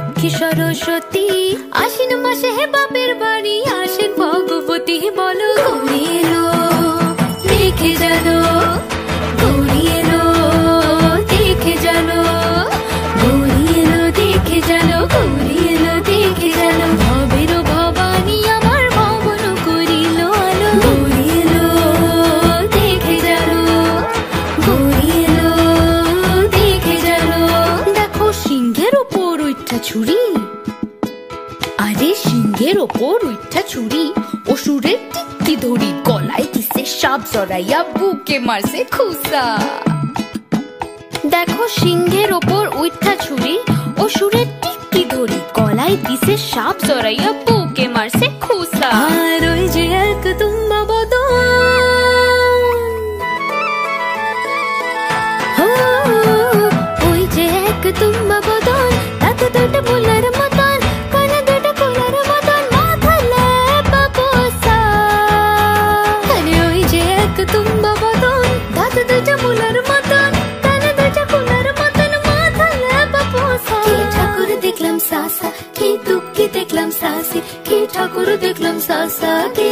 লক্ষ্মী সরস্বতী, আশ্বিন মাসে হে বাপের বাড়ি আসেন ভগবতী। বলো গৌরী এলো দেখে জানো, গৌরী এলো দেখে জানো, গৌরী এলো দেখে জানো, গৌরী এলো দেখে জানো। ভবেরও ভবানী আমার ভবন করিল আলো, গৌরী এলো দেখে জানো, গৌরী এলো দেখে জানো। দেখো সিংহের ওপর উঠা ছুরি, আরে সিংহের ওপর উঠা ছুরি, অসুরের টিক্কি ধরি গলায় দিছে সাপ জড়াইয়া বুকে মারছে খুসা। দেখো সিংহের ওপর উঠা ছুরি, অসুরের টিক্কি ধরি গলায় দিছে সাপ জড়াইয়া বুকে মারছে খুসা। আর ওই যে এক তুম্বা বদন, ওই যে এক তুম্বা বদন, তাতে দুটো ফুলের মতন, কানে দুটো ফুলের মতন, মাথায় লেপা পোষা। আরে ওই যে এক তুম্বা বদন, তাতে দুটো ফুলের মতন, কানে দুটো ফুলের মতন, মাথায় লেপা পোষা। কি ঠাকুর দেখলাম সাসা, কি দুঃখী দেখলাম সাসি, কি ঠাকুর দেখলাম সাসা, কি